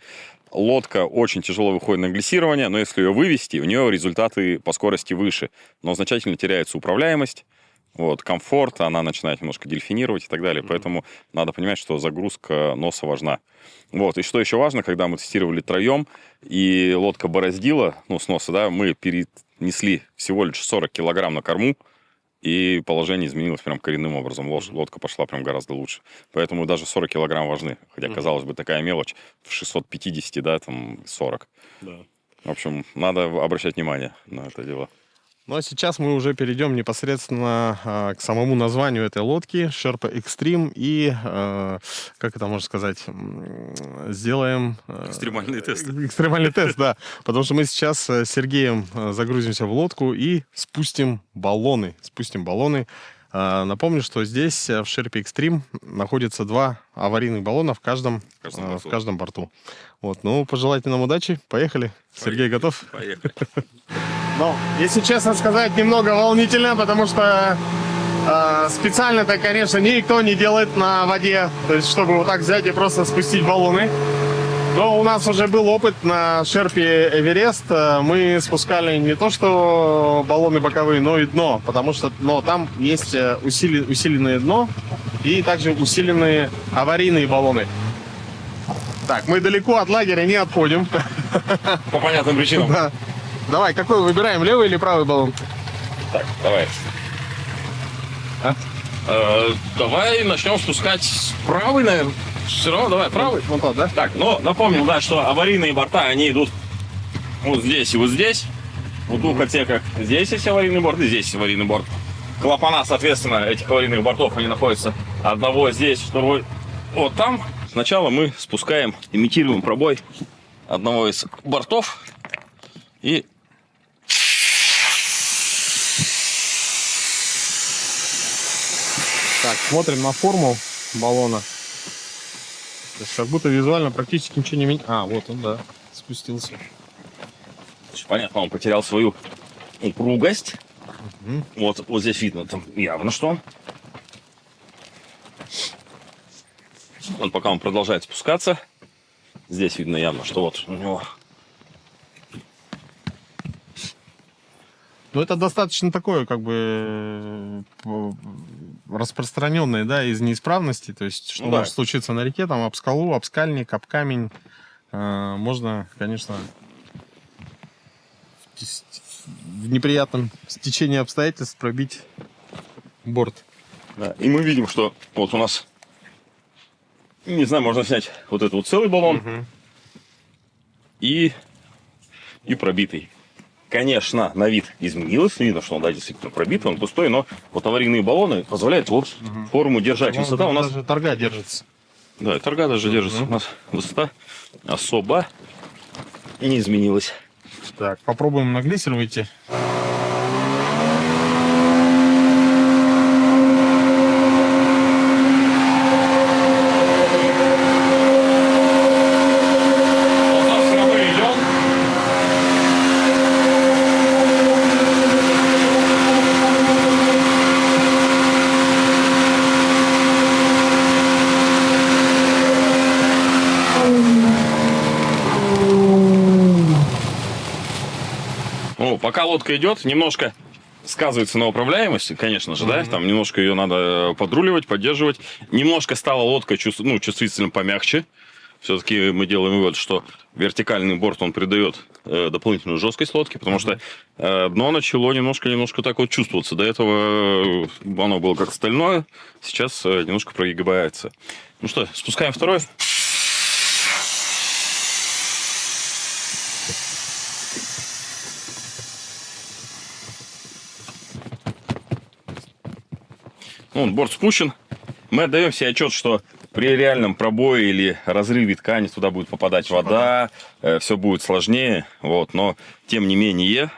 Лодка очень тяжело выходит на глиссирование, но если ее вывести, у нее результаты по скорости выше, но значительно теряется управляемость, вот, комфорт, она начинает немножко дельфинировать и так далее. Поэтому надо понимать, что загрузка носа важна. Вот. И что еще важно, когда мы тестировали троем, и лодка бороздила, ну, с носа, да, мы перенесли всего лишь 40 килограмм на корму, и положение изменилось прям коренным образом. Лодка пошла прям гораздо лучше. Поэтому даже 40 килограмм важны. Хотя, казалось бы, такая мелочь. В 650, да, там 40. Да. В общем, надо обращать внимание на это дело. Ну а сейчас мы уже перейдем непосредственно к самому названию этой лодки Sherpa Extreme и, как это можно сказать, сделаем... Экстремальный тест. Экстремальный тест, да. Потому что мы сейчас с Сергеем загрузимся в лодку и спустим баллоны. Напомню, что здесь в Sherpa Extreme находится 2 аварийных баллона в каждом борту. Вот, ну, пожелайте нам удачи. Поехали. Сергей готов? Поехали. Ну, если честно сказать, немного волнительно, потому что специально-то, конечно, никто не делает на воде. То есть, чтобы вот так взять и просто спустить баллоны. Но у нас уже был опыт на Шерпе Эверест. Мы спускали не то что баллоны боковые, но и дно, потому что там есть усиленное дно и также усиленные аварийные баллоны. Так, мы далеко от лагеря не отходим. По понятным причинам. Да. Давай, какой выбираем, левый или правый баллон? Так, давай. Давай начнем спускать правый, наверное. Все равно, давай, правый. Вот тот, да? Так, но напомним, да, что аварийные борта, они идут вот здесь и вот здесь. В двух отсеках. Здесь есть аварийный борт и здесь есть аварийный борт. Клапана, соответственно, этих аварийных бортов, они находятся одного здесь, второй вот там. Сначала мы спускаем, имитируем пробой одного из бортов и Так, смотрим на форму баллона. То есть как будто визуально практически ничего не меняется. А, вот он, да, спустился. понятно, он потерял свою упругость. Вот здесь видно, там явно что. Вот пока он продолжает спускаться, здесь видно явно, что вот у него. Ну, это достаточно такое, как бы, распространенное, да, из неисправностей. То есть, что может случиться на реке, там, об скалу, об скальник, об камень. Можно, конечно, в неприятном стечении обстоятельств пробить борт. Да, и мы видим, что вот у нас, не знаю, можно снять вот этот вот целый баллон и пробитый. Конечно, на вид изменилось, видно, что он, да, действительно пробит, он пустой, но вот аварийные баллоны позволяют вот форму держать. Высота у нас... Даже торга держится. Да, торга даже держится. У нас высота особо не изменилась. Так, попробуем на глиссер выйти. Пока лодка идет, немножко сказывается на управляемости, конечно же, да, там немножко ее надо подруливать, поддерживать. Немножко стала лодка чувствительно помягче. Все-таки мы делаем вывод, что вертикальный борт, он придает дополнительную жесткость лодке, потому что дно начало немножко так вот чувствоваться. До этого оно было как стальное, сейчас немножко прогибается. Ну что, спускаем второй. Вон, борт спущен. Мы отдаем себе отчет, что при реальном пробое или разрыве ткани туда будет попадать вода, все будет сложнее. Вот, но тем не менее,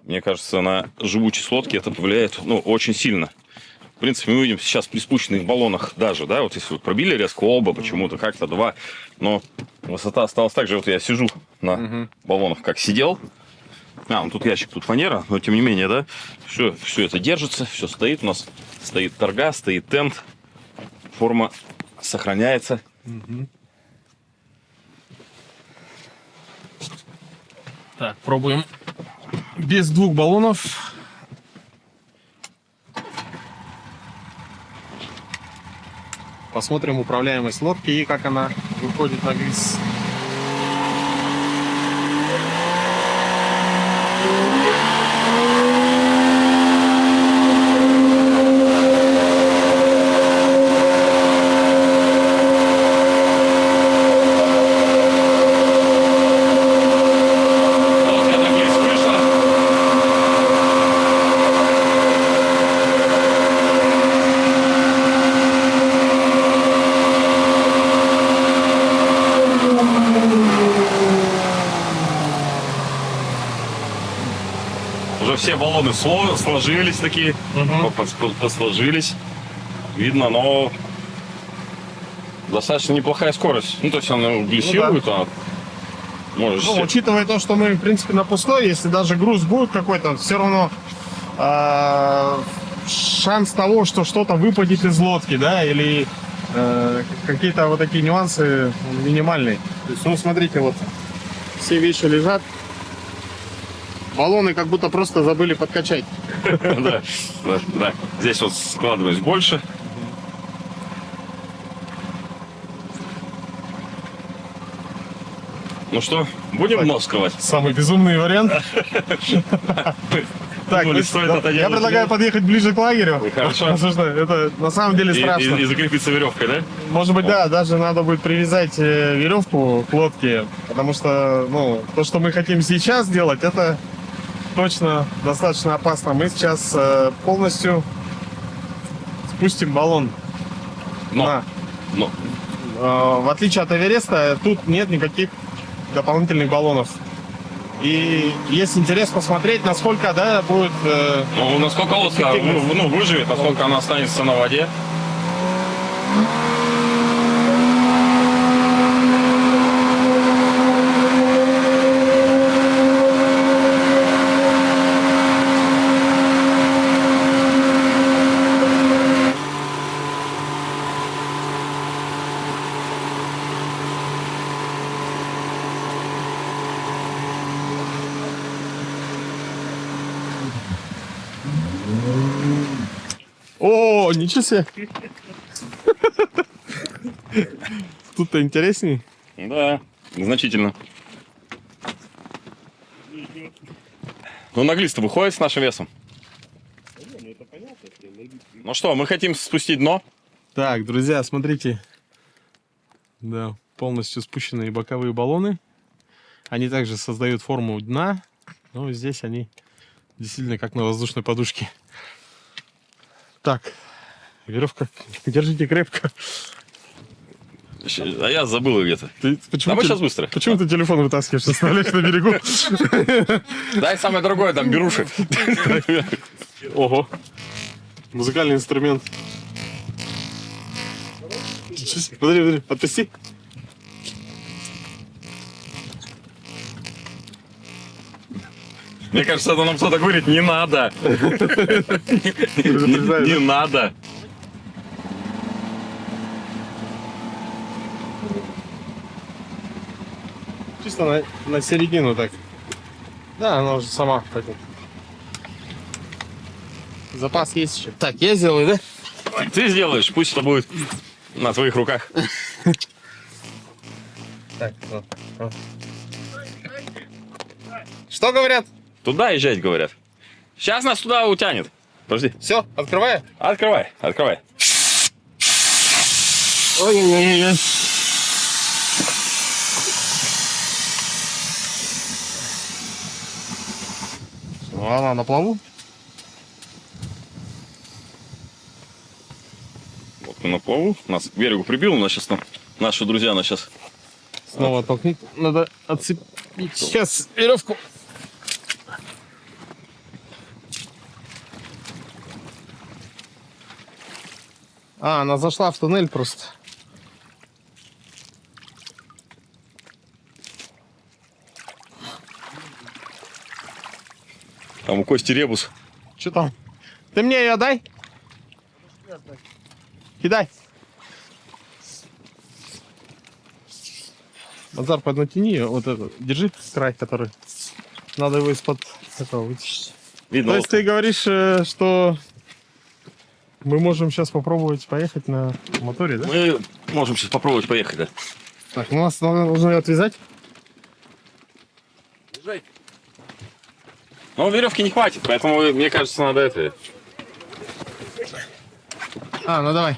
мне кажется, на живучесть лодки это повлияет очень сильно. В принципе, мы видим сейчас при спущенных баллонах даже, да, вот если вот пробили резко оба, почему-то как-то два, но высота осталась так же. Вот я сижу на баллонах, как сидел. Ну тут ящик, тут фанера, но тем не менее, да, все это держится, все стоит, у нас стоит торга, стоит тент, форма сохраняется. Так, пробуем без двух баллонов. Посмотрим управляемость лодки и как она выходит на глисс. Все баллоны сложились такие, посложились. Видно, но достаточно неплохая скорость. Ну, то есть она глиссирует, учитывая то, что мы, в принципе, на пустой, если даже груз будет какой-то, все равно шанс того, что что-то выпадет из лодки, да, или какие-то вот такие нюансы минимальные. То есть, ну, смотрите, вот все вещи лежат. Баллоны как будто просто забыли подкачать. Да, да, да. Здесь вот складываюсь больше. Ну что, будем нос сковать? Самый безумный вариант. Так, Думали, стоит это я делать предлагаю или- подъехать ближе к лагерю. Хорошо. Потому что это на самом деле страшно. И закрепиться веревкой, да? Может быть, да, даже надо будет привязать веревку к лодке, потому что, ну, то, что мы хотим сейчас сделать, это точно достаточно опасно. Мы сейчас полностью спустим баллон. Но. В отличие от Эвереста, тут нет никаких дополнительных баллонов. И есть интерес посмотреть, насколько, да, будет... Ну, насколько лодка выживет, насколько она останется на воде. О, ничего себе! Тут-то интересней. Да, значительно. Ну, наглист-то выходит с нашим весом. Ну что, мы хотим спустить дно. Так, друзья, смотрите. Да, полностью спущенные боковые баллоны. Они также создают форму дна. Но здесь они действительно как на воздушной подушке. Так, веревка. Держите крепко. А я забыл ее где-то. Почему А мы ты- сейчас быстро. Почему ты телефон вытаскиваешь, оставляешь на берегу? Дай самое дорогое, там беруши. Ого. Музыкальный инструмент. Подожди, отпусти. Мне кажется, это нам кто-то говорит, не надо. Не надо. Чисто на середину так. Да, она уже сама пойдет. Запас есть еще. Так, я сделаю, да? Ты сделаешь, пусть это будет на твоих руках. Так, вот. Что говорят? Туда езжать, говорят. Сейчас нас туда утянет. Подожди. Все, открываю. Открывай, открывай. Ой-ой-ой. Ну, она на плаву. Вот мы на плаву. Нас к берегу прибил. У нас сейчас там наши друзья нас сейчас. Снова оттолкнуть. Надо отцепить сейчас веревку. А, она зашла в туннель просто. Там у Кости ребус. Что там? Ты мне ее дай? Кидай. Назар, поднатяни ее. Вот это. Держи край, который. Надо его из-под этого вытащить. Видно. То есть ты говоришь, что мы можем сейчас попробовать поехать на моторе, да? Мы можем сейчас попробовать поехать, да? Так, ну нас нужно ее отвязать. Но веревки не хватит, поэтому, мне кажется, надо это. А, ну давай.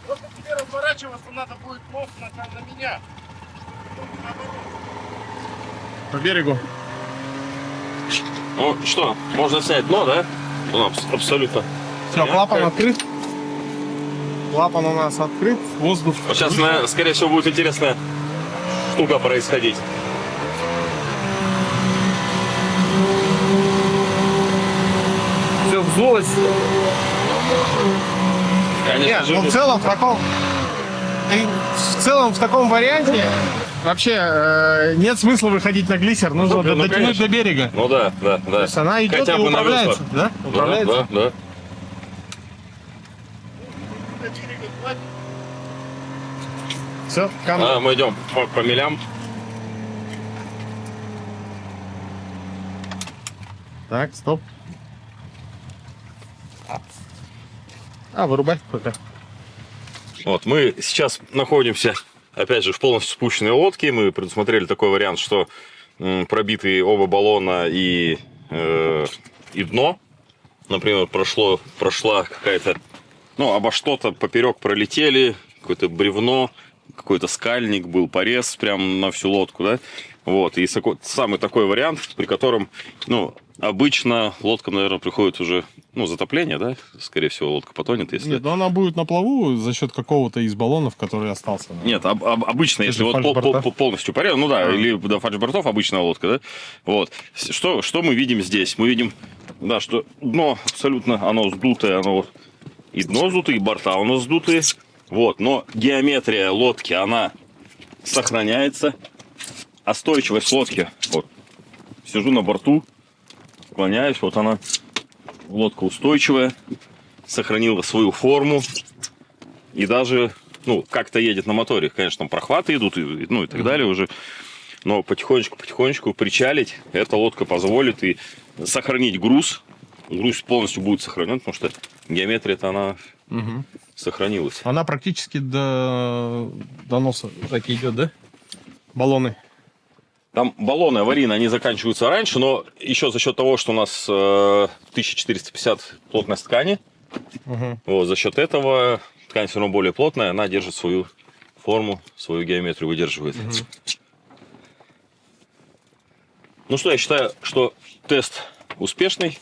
Просто тебе разворачиваться надо будет плохо на меня. По берегу. Ну что, можно снять дно, да? Ну, абсолютно. Все, клапан открыт. Клапан у нас открыт. Воздух. Вот сейчас, скорее всего, будет интересная штука происходить. Все вздулось. Конечно Нет, же. ну в целом в таком варианте вообще нет смысла выходить на глиссер. Нужно Ну, дотянуть конечно. до берега. Ну да, да, да. То есть она идет Хотя и бы на управляется. веслах. Да? Управляется. Да, да. Все, камера. Мы идем по милям. Так, стоп. Вырубай пока. Вот, мы сейчас находимся, опять же, в полностью спущенной лодке. Мы предусмотрели такой вариант, что пробиты оба баллона и дно. Например, прошла какая-то, ну, обо что-то поперек пролетели, какое-то бревно, какой-то скальник, был порез прям на всю лодку, да. Вот, и самый такой вариант, при котором, ну, обычно лодкам, наверное, приходит уже, ну, затопление, да, скорее всего, лодка потонет, если... Нет, но она будет на плаву за счет какого-то из баллонов, который остался. Нет, обычно, если вот полностью порез, ну да, или до фальшбортов обычная лодка, да, вот. Что мы видим здесь? Мы видим, да, что дно абсолютно, оно сдутое, оно вот, и дно сдутое, и борта у нас сдутые, вот, но геометрия лодки, она сохраняется, а стойчивость лодки, вот, сижу на борту, склоняюсь, вот она, лодка устойчивая, сохранила свою форму и даже, ну, как-то едет на моторе. Конечно, там прохваты идут, ну, и так далее уже, но потихонечку причалить эта лодка позволит и сохранить груз. Груз полностью будет сохранен, потому что геометрия-то она сохранилась. Она практически до носа так идет, да? Баллоны. Там баллоны аварийные, они заканчиваются раньше, но еще за счет того, что у нас 1450 плотность ткани, вот, за счет этого ткань все равно более плотная, она держит свою форму, свою геометрию выдерживает. Ну что, я считаю, что тест успешный.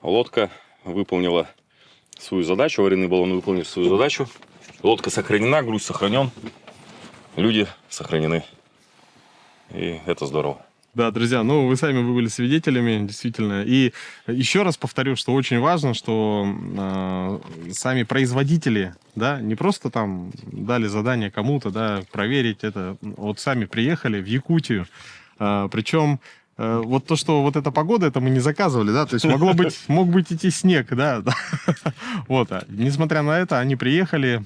Лодка выполнила свою задачу, аварийный баллон выполнил свою задачу. Лодка сохранена, груз сохранен, люди сохранены. И это здорово. Да, друзья, ну вы сами вы были свидетелями, действительно. И еще раз повторю, что очень важно, что сами производители, да, не просто там дали задание кому-то, да, проверить это, вот сами приехали в Якутию, причем вот то, что вот эта погода, это мы не заказывали, да, то есть мог быть идти снег, да, вот, несмотря на это, они приехали,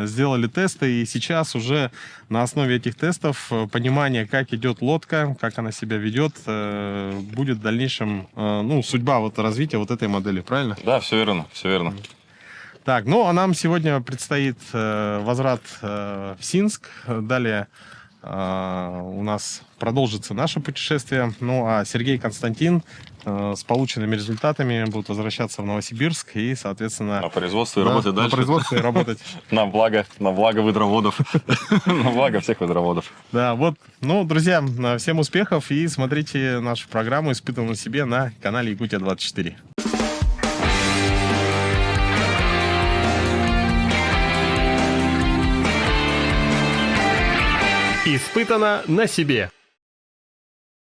сделали тесты, и сейчас уже на основе этих тестов понимание, как идет лодка, как она себя ведет, будет в дальнейшем, ну, судьба вот развития вот этой модели, правильно? Да, все верно, все верно. Так, ну, а нам сегодня предстоит возврат в Синск, далее у нас продолжится наше путешествие. Ну, а Сергей и Константин с полученными результатами будут возвращаться в Новосибирск и, соответственно... На производстве работать дальше. На производстве работать. На благо выдроводов. На благо всех выдроводов. Да, вот. Ну, друзья, всем успехов и смотрите нашу программу «Испытываем на себе» на канале Якутия-24. Испытано на себе.